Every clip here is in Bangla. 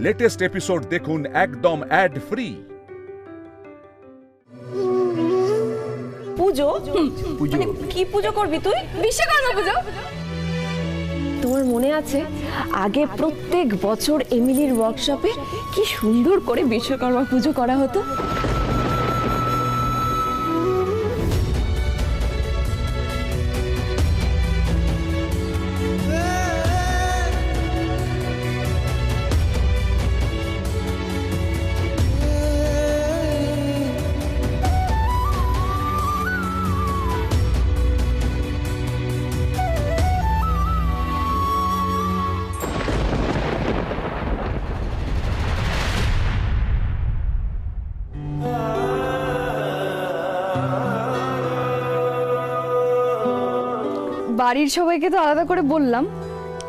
লেটেস্ট এপিসোড দেখুন একদম অ্যাড ফ্রি। পুজো মানে কি পুজো করবি তুই? বিশ্বকর্মা পুজো। তোমার মনে আছে আগে প্রত্যেক বছর এমিলির ওয়ার্কশপে কি সুন্দর করে বিশ্বকর্মা পুজো করা হতো? বাড়ির সবাইকে তো আলাদা করে বললাম,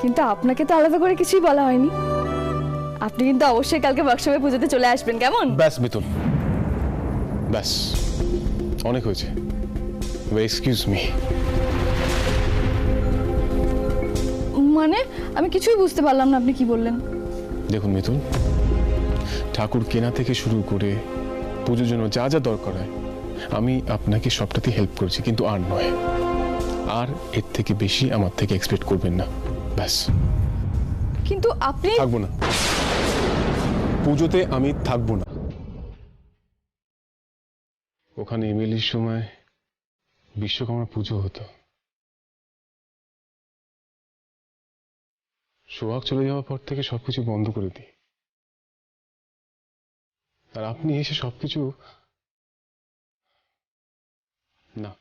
কিন্তু আপনাকে তো আলাদা করে কিছুই বলা হয়নি। আপনি কিন্তু অবশ্যই কালকে ওয়ার্কশপে পুজোতে চলে আসবেন, কেমন? ব্যাস মিতুল, ব্যাস অনেক হয়েছে। Excuse me. মানে আমি কিছুই বুঝতে পারলাম না, আপনি কি বললেন? দেখুন মিতুল, ঠাকুর কেনা থেকে শুরু করে পুজোর জন্য যা যা দরকার হয় আমি আপনাকে সবটাতে হেল্প করেছি, কিন্তু আর নয়, আর এর থেকে বেশি আমার থেকে এক্সপেক্ট করবেন না। ব্যাস। কিন্তু আপনি থাকবো না পুজোতে, আমি থাকবো না ওখানে। এমিলির সময় বিশ্বকর্মা পুজো হতো, সোহাগ চলে যাওয়ার পর থেকে সবকিছু বন্ধ করে দিই, আর আপনি এসে সবকিছু না।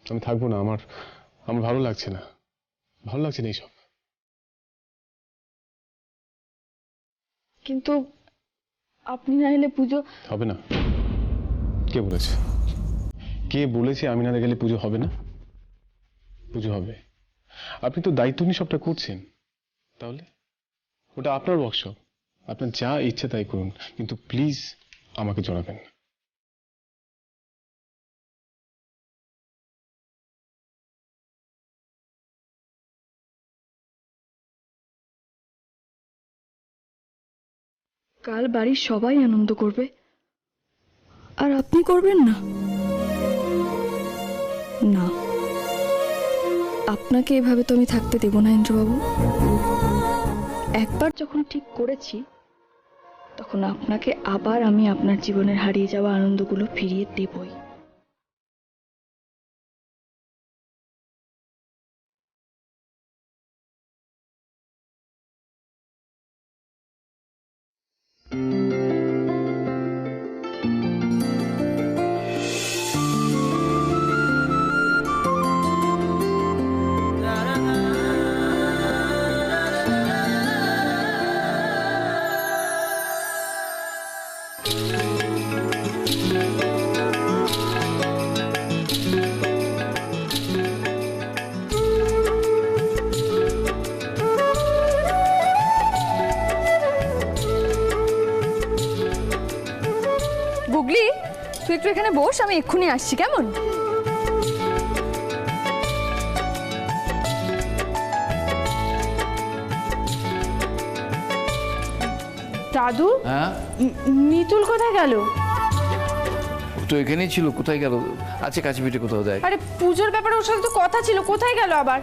আমি থাকবো না, আমার ভালো লাগছে না, ভালো লাগছে না এইসব। কিন্তু আপনি না এলে পুজো হবে না। কে বলেছে? কে বলেছে আমি না গেলে পুজো হবে না? পুজো হবে। আপনি তো দায়িত্ব নিয়ে সবটা করছেন, তাহলে ওটা আপনার ওয়ার্কশপ, আপনার যা ইচ্ছে তাই করুন, কিন্তু প্লিজ আমাকে জড়াবেন না। কাল বাড়ির সবাই আনন্দ করবে আর আপনি করবেন না? না, আপনাকে এভাবে তো আমি থাকতে দেব না ইন্দ্রবাবু। একবার যখন ঠিক করেছি তখন আপনাকে আবার আমি আপনার জীবনের হারিয়ে যাওয়া আনন্দগুলো ফিরিয়ে দেবই। গুগলি, তুই একটু এখানে বস, আমি এক্ষুনি আসছি, কেমন? দাদু, হ্যাঁ মিতুল কোথায় গেল? তো এখানেই ছিল, কোথায় গেল? আছে কাছে পিঠে কোথাও দেয়। আরে পুজোর ব্যাপারে ওর সাথে তো কথা ছিল, কোথায় গেল আবার?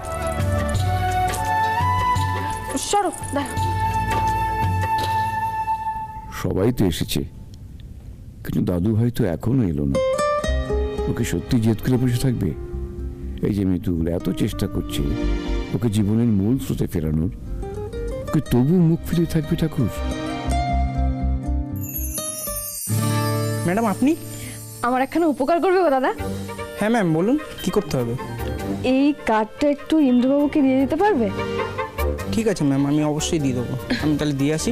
সরো, দাঁড়া। সবাই তো এসেছে, কিন্তু দাদু ভাই তো এখনো এলো না। ওকে সত্যি জেদ করে বসে থাকবে? এই যে মিতুল এত চেষ্টা করছে ওকে জীবনের মূল স্রোতে ফেরানোর, ওকে তবু মুখ ফিরিয়ে থাকবে ঠাকুর? ম্যাডাম আপনি? আমার একখানা উপকার করবে গো দাদা? হ্যাঁ ম্যাম বলুন, কি করতে হবে? এই কার্ডটা একটু ইন্দ্রবাবুকে দিয়ে দিতে পারবে? ঠিক আছে ম্যাম, আমি অবশ্যই দিয়ে দেবো। আমি তাহলে দিয়ে আসি।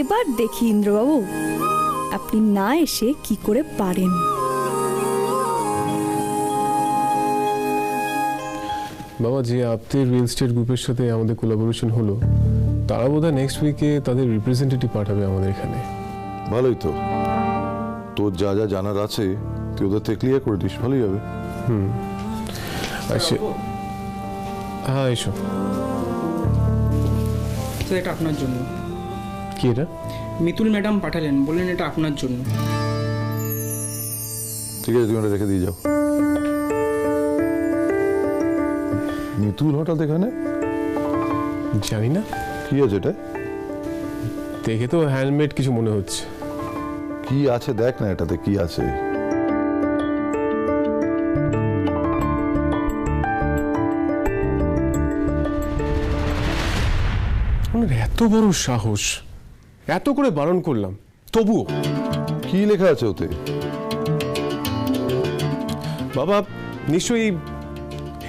এবার দেখি ইন্দ্রবাবু আপনি না এসে কি করে পারেন। বাবা, যে আপনাদের রিয়েল এস্টেট গ্রুপের সাথে আমাদের কোলাবোরেশন হলো, তারা বোধহয় নেক্সট উইকে তাদের রিপ্রেজেন্টেটিভ পাঠাবে আমাদের এখানে। ভালোই তো, তোর যা যা জানার আছে তুই ওদের থেকে ক্লিয়ার করে দিস, ভালোই হবে। হ্যাঁ এসো। স্যার এটা আপনার জন্য। কি এটা? মিতুল ম্যাডাম পাঠালেন, বললেন এটা আপনার জন্য। ঠিক আছে, তুমি এটা রেখে দিয়ে যাও। মিতুল হঠাৎ এখানে? জানি না, কি আছে এটা? দেখে তো হ্যান্ডমেড কিছু মনে হচ্ছে। কি আছে দেখ না, এটাতে কি আছে? ওনার এত বড় সাহস, এত করে বারণ করলাম তবুও। কি লেখা আছে ওতে? বাবা নিশ্চয়ই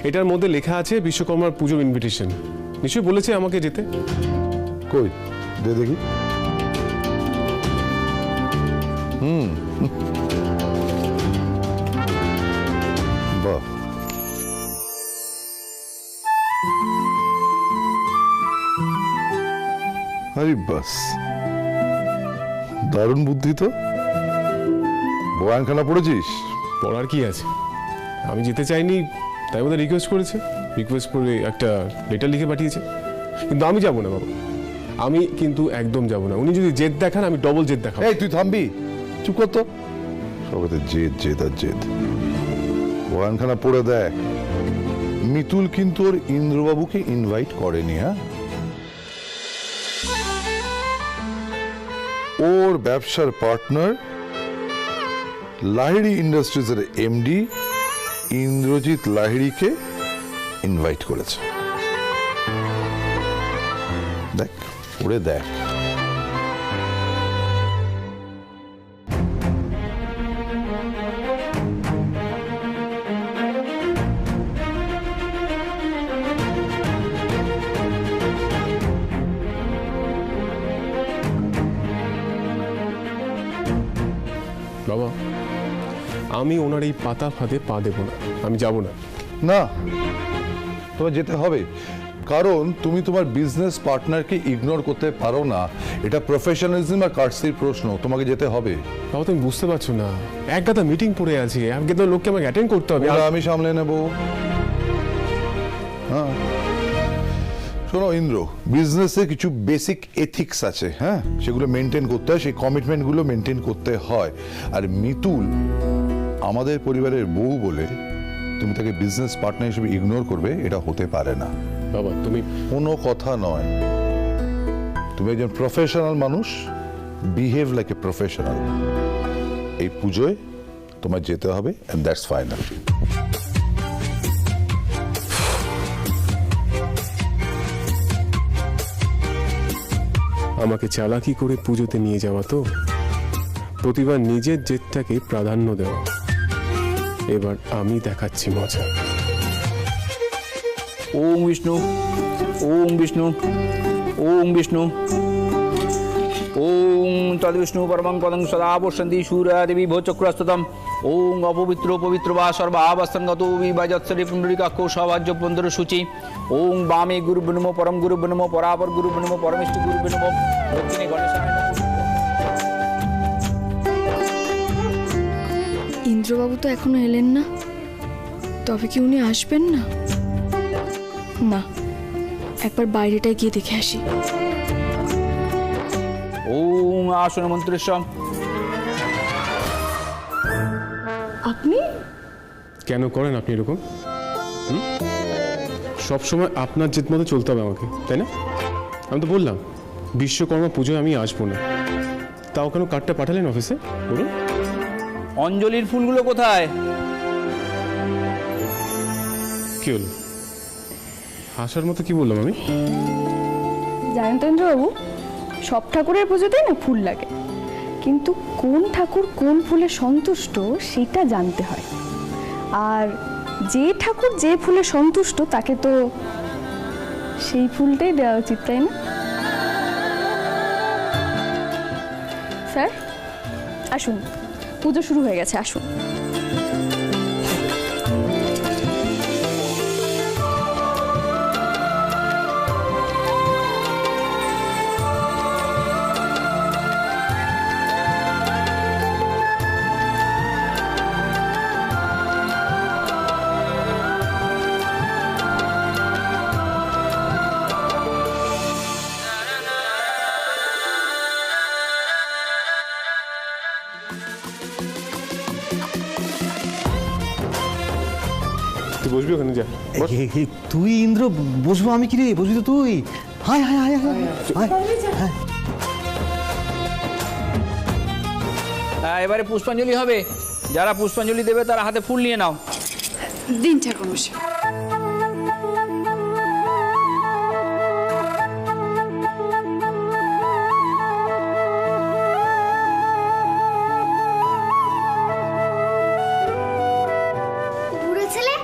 এটার মধ্যে লেখা আছে বিশ্বকর্মার পুজোর ইনভিটেশন। নিশ্চয়ই বলেছে আমাকে যেতে। কই দে দেখি। বাহ, আরে বাস, দারুণ বুদ্ধি তো। বয়ানখানা পড়েছিস? পড়ার কি আছে, আমি যেতে চাইনি তাই ওদের রিকোয়েস্ট করেছে, রিকোয়েস্ট করে একটা লেটার লিখে পাঠিয়েছে। কিন্তু আমি যাব না বাবা, আমি কিন্তু একদম যাব না। উনি যদি জেদ দেখান আমি ডবল জেদ দেখাবো। এই তুই থামবি, চুপ কর তো। সবাইতে জেদ জেদ আর জেদ। বয়ানখানা পড়ে দেখ। মিতুল কিন্তু ওর ইন্দ্রবাবুকে ইনভাইট করেনি। হ্যাঁ, ওর ব্যবসার পার্টনার লাহিড়ী ইন্ডাস্ট্রিজের এমডি ইন্দ্রজিৎ লাহিড়ীকে ইনভাইট করেছে। দেখ, পড়ে দেখ। বাবা আমি ওনার এই পাতা ফাঁদে পা দেব না, আমি যাব না। না, তোমার যেতে হবে, কারণ তুমি তোমার বিজনেস পার্টনারকে ইগনোর করতে পারো না। এটা প্রফেশনালিজম আর কার্সির প্রশ্ন, তোমাকে যেতে হবে। বাবা তুমি বুঝতে পারছো না, এক গাদা মিটিং পড়ে আছে, এক গাদা লোককে আমাকে অ্যাটেন্ড করতে হবে। ওটা আমি সামলে নেব। হ্যাঁ শোনো ইন্দ্র, বিজনেসে কিছু বেসিক এথিক্স আছে, হ্যাঁ, সেগুলো মেনটেন করতে হয়, সেই কমিটমেন্টগুলো মেনটেন করতে হয়। আর মিতুল আমাদের পরিবারের বউ বলে তুমি তাকে বিজনেস পার্টনার হিসেবে ইগনোর করবে, এটা হতে পারে না। বাবা তুমি কোনো কথা নয়, তুমি একজন প্রফেশনাল মানুষ, বিহেভ লাইক এ প্রফেশনাল। এই পুজোয় তোমার যেতে হবে, এন্ড দ্যাটস ফাইনাল। আমাকে চালাকি করে পুজোতে নিয়ে যাওয়া তো, প্রতিবার নিজের জেদটাকে প্রাধান্য দেওয়া। এবার আমি দেখাচ্ছি মজা। ওম বিষ্ণু, ওম বিষ্ণু, ওম বিষ্ণু, ওম তদ্বিষ্ণু পরমং পদং সদা পশ্যন্তি সূর্যা দেবী ভোচক্রস্ততম। ওম অপবিত্র পবিত্র বা সর্বাবস্থানগত বিভাজৎসরি পুণ্ডরিকাক্ষ সভাজ্য পন্দর সূচি। ওম বামে গুরু নমো, পরম গুরু নমো, পরাপর গুরু নমো, পরমেষ্ঠ গুরু নমো, দক্ষিণে গণেশায় নমো। ইন্দ্রবাবু তো এখনো এলেন না, তবে কি উনি আসবেন না? না, একবার বাইরেটায় গিয়ে দেখে আসি। ওম আসন মন্ত্রেশ্বর। আপনি কেন করেন আপনি এরকম? সবসময় আপনার জেদ মতো চলতে হবে আমাকে, তাই না? আমি তো বললাম বিশ্বকর্মা পুজোয় আমি আসবো না, তাও কেন কার্ডটা পাঠালেন অফিসে বলুন? অঞ্জলির ফুলগুলো কোথায়? কি হলো, হাসার মতো কি বললাম আমি? জানেন তো ইন্দ্রবাবু, সব ঠাকুরের পুজোতেই না ফুল লাগে, কিন্তু কোন ঠাকুর কোন ফুলে সন্তুষ্ট সেটা জানতে হয়। আর যে ঠাকুর যে ফুলে সন্তুষ্ট তাকে তো সেই ফুলটাই দেওয়া উচিত, তাই না স্যার? আসুন, পুজো শুরু হয়ে গেছে, আসুন। তুই বসবি ওখানে, যা বস। তুই ইন্দ্র, বসবো আমি কি রে? বসবি তো তুই। হায় হায় হায় হায় হায়। হ্যাঁ, এবারে পুষ্পাঞ্জলি হবে। যারা পুষ্পাঞ্জলি দেবে তারা হাতে ফুল নিয়ে নাও। দিন ঠাকুরমশাই। বুড়ো ছেলে,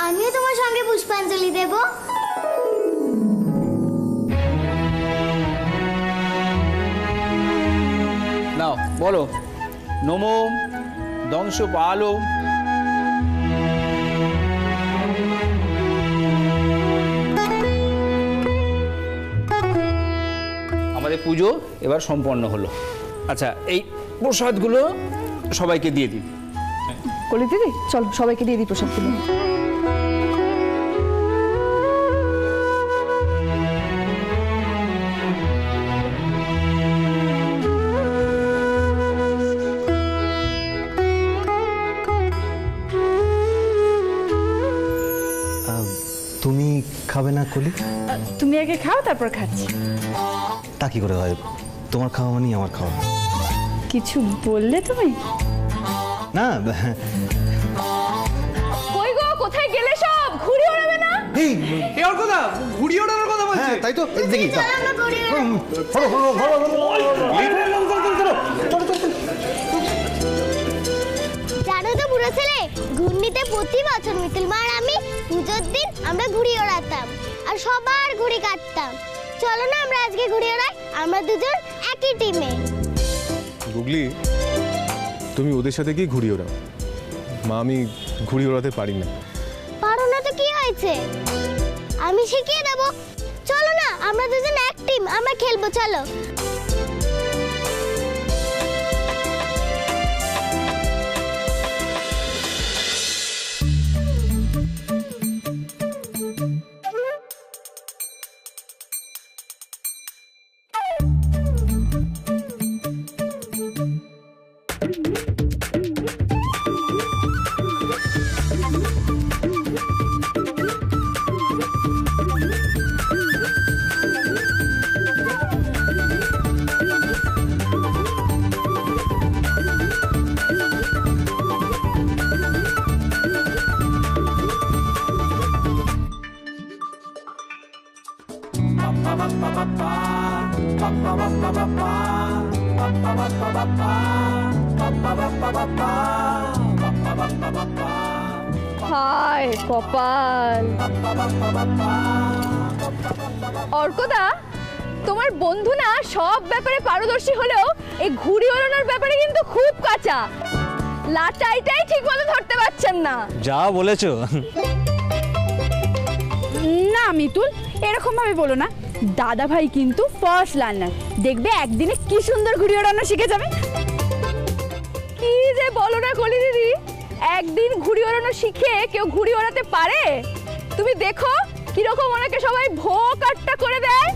আমিও তোমার সঙ্গে পুষ্পাঞ্জলি দেব। নাও বলো, নমো দংশ পালো। আমাদের পুজো এবার সম্পন্ন হলো। আচ্ছা, এই প্রসাদগুলো সবাইকে দিয়ে দিন। কলি দিদি চল সবাইকে দিয়ে দিই প্রসাদগুলো। তুমি খাবে না কলি? তুমি আগে খাও, তারপর খাচ্ছি। তা কি করে হয়? তোমার খাওয়া মানেই আমার খাওয়া। কিছু বললে তুমি? না, কই গো, কোথায় গেলে সব? ঘুড়ি ওড়াবে না? এই এর কথা, ঘুড়ি ওড়ানোর কথা বলছে। হ্যাঁ তাই তো, দেখি জানো তো বুড়ো ছেলে, ঘূর্ণিতে প্রতি বছর মিতুল মা আর আমি পুজোর দিন আমরা ঘুড়ি ওড়াতাম আর সবার ঘুড়ি কাটতাম। চলো না আমরা আজকে ঘুড়ি ওড়াই, আমরা দুজন একই টিমে। গুগলি, তুমি ওদের সাথে কি ঘুড়ি ওড়াও? মা, আমি ঘুড়ি ওড়াতে পারি না। পারো না তো কি হয়েছে, আমি শিখিয়ে দেবো। চলো না আমরা দুজন এক টিম, আমরা খেলবো, চলো। হায় কপাল। অর্কদা, তোমার বন্ধু না সব ব্যাপারে পারদর্শী হলেও এই ঘুড়ি ওড়ানোর ব্যাপারে কিন্তু খুব কাঁচা। লাটাইটাই ঠিক মতো ধরতে পারছেন না। যা বলেছো। না মিতুল, এরকম ভাবে বলো না। দাদা ভাই কিন্তু ফার্স্ট লার্নার, দেখবে একদিনে কি সুন্দর ঘুড়ি ওড়ানো শিখে যাবে। কি যে বলো না কলি দিদি, একদিন ঘুড়ি ওড়ানো শিখে কেউ ঘুড়ি ওড়াতে পারে? তুমি দেখো কিরকম ওনাকে সবাই ভো কাট্টা করে দেয়।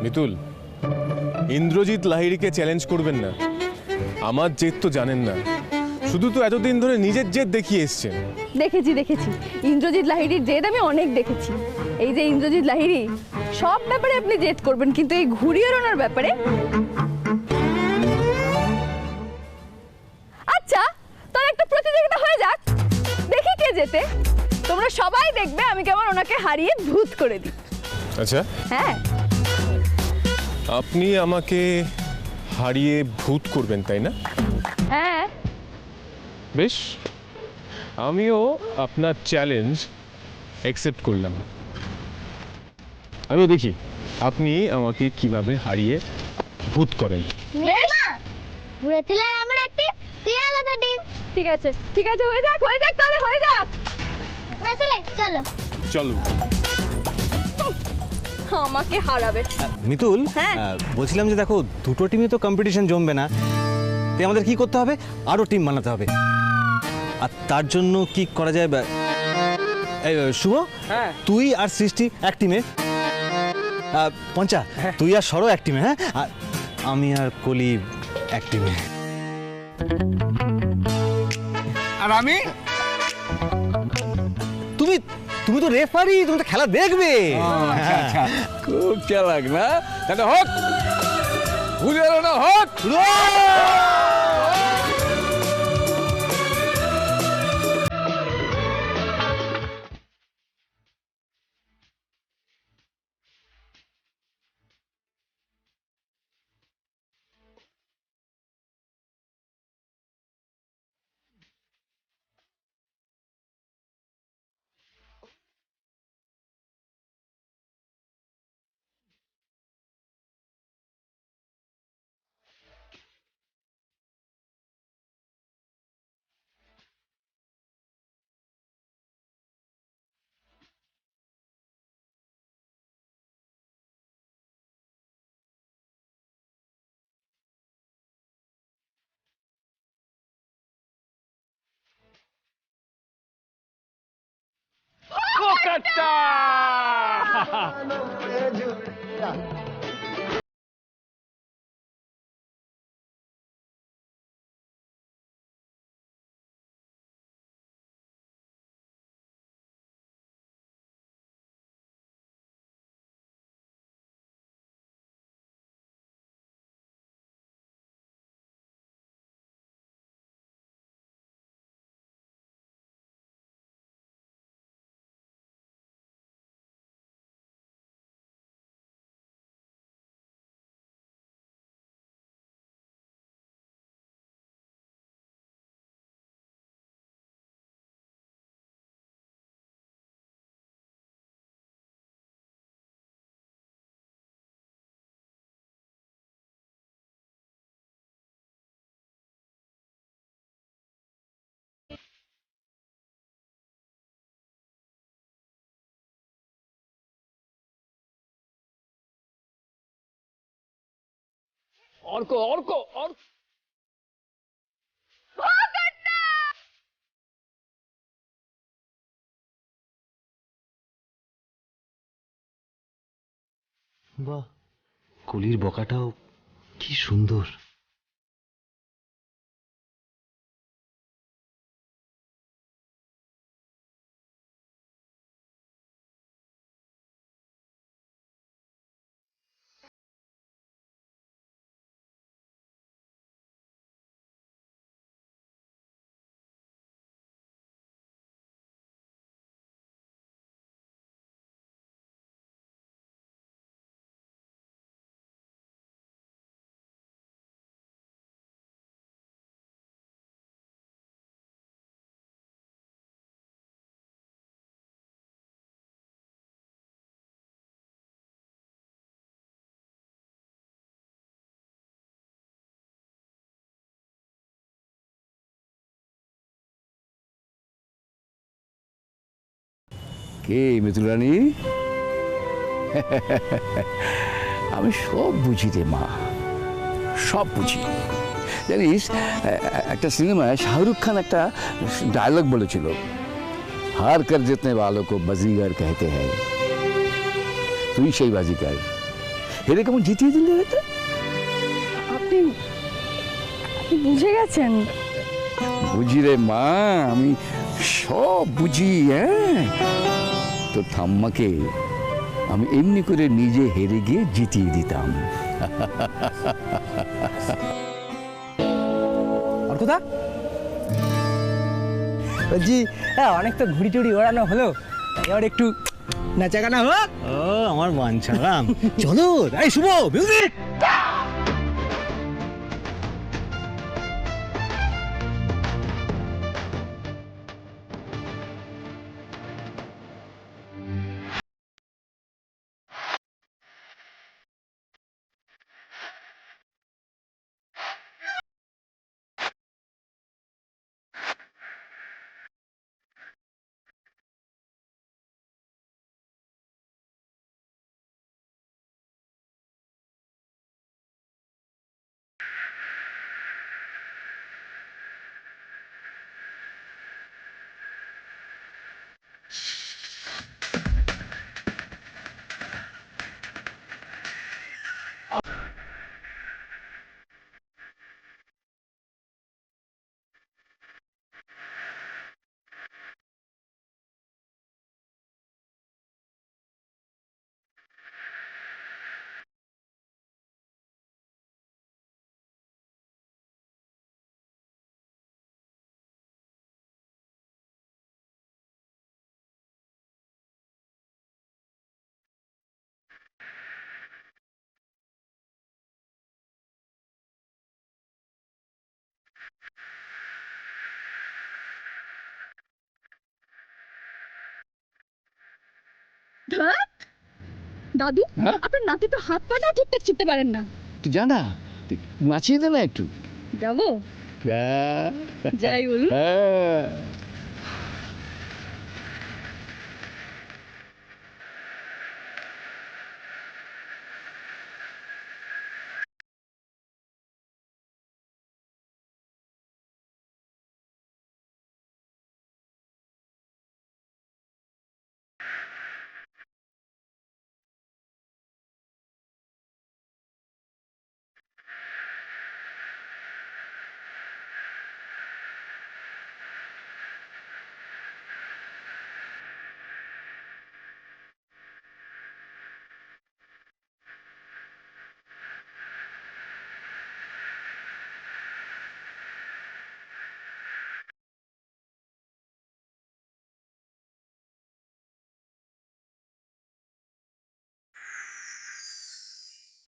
মিতুল, ইন্দ্রজিৎ লাহিড়িকে চ্যালেঞ্জ করবেন না। আমার জেদ তো জানেন না, শুধু তো এতদিন ধরে নিজের জেদ দেখিয়ে এসছেন। দেখেছি দেখেছি, ইন্দ্রজিৎ লাহিড়ির জেদ আমি অনেক দেখেছি। এই যে ইন্দ্রজিৎ লাহিড়ি, সব ব্যাপারে আপনি জেদ করবেন, কিন্তু এই ঘুড়ি ওড়ানোর ব্যাপারে। আচ্ছা, তার একটা প্রতিযোগিতা হয়ে যাক, দেখি কে জেতে। তোমরা সবাই দেখবে আমি কেমন ওনাকে হারিয়ে ভূত করে দিই। আচ্ছা, হ্যাঁ, আপনি আমাকে হারিয়ে ভূত করবেন, তাই না? হ্যাঁ। বেশ, আমিও আপনার চ্যালেঞ্জ অ্যাকসেপ্ট করলাম। আমিও দেখি আপনি আমাকে কিভাবে হারিয়ে ভূত করেন। বুড়ো ছেলে আমার এক টিম, তুই আলাদা টিম। ঠিক আছে ঠিক আছে, হয়ে যাক তাহলে, হয়ে যাক। বুড়ো ছেলে চলো। চলো। আমাকে হারাবে। মিতুল, হ্যাঁ? বলছিলাম যে দেখো, দুটো টিমে তো কম্পিটিশন জমবে না, তাই আমাদের কি করতে হবে? আরো টিম বানাতে হবে। আর তার জন্য কি করা যায়? এই শুভ, হ্যাঁ তুই আর সৃষ্টি এক টিমে, পঞ্চা তুই আর সরো এক টিমে, হ্যাঁ, আর আমি আর কলি এক টিমে। আর আমি? তুমি তুমি তো রেফারি, তুমি তো খেলা দেখবে। আচ্ছা, খুব চালাক না? তাহলে হোক, ঘুরে না হোক। অর্ক অর্ক অর্ক বাহ, কলির বকাটাও কি সুন্দর। কে মিতুল রানী? আমি সব বুঝি রে মা, সব বুঝি। জানিস, একটা সিনেমায় শাহরুখ খান একটা ডায়লগ বলেছিল, হার কর জিতনে वालों को বাজিগার कहते हैं। তুই সেই বাজিগার, হেরে কেমন জিতিয়ে দিলে এটা। আপনি বুঝে গেছেন? বুঝি রে মা, আমি সব বুঝি। হ্যাঁ, তোর ঠাম্মাকে আমি এমনি করে নিজে হেরে গিয়ে জিতিয়ে দিতাম। অর্কদা, বলছি অনেক তো ঘুড়ি টুড়ি ওড়ানো হলো, এবার একটু নাচাগানা হোক। ও আমার বাঞ্ছারাম, চলো। এই শুভ, মিউজিক। দাদু আপনার নাতি তো হাত পাটা ঠিকঠাক চিপতে পারেন না। তুই জানা তুই নাচিয়ে দে না একটু। যাবো যাই বলুন।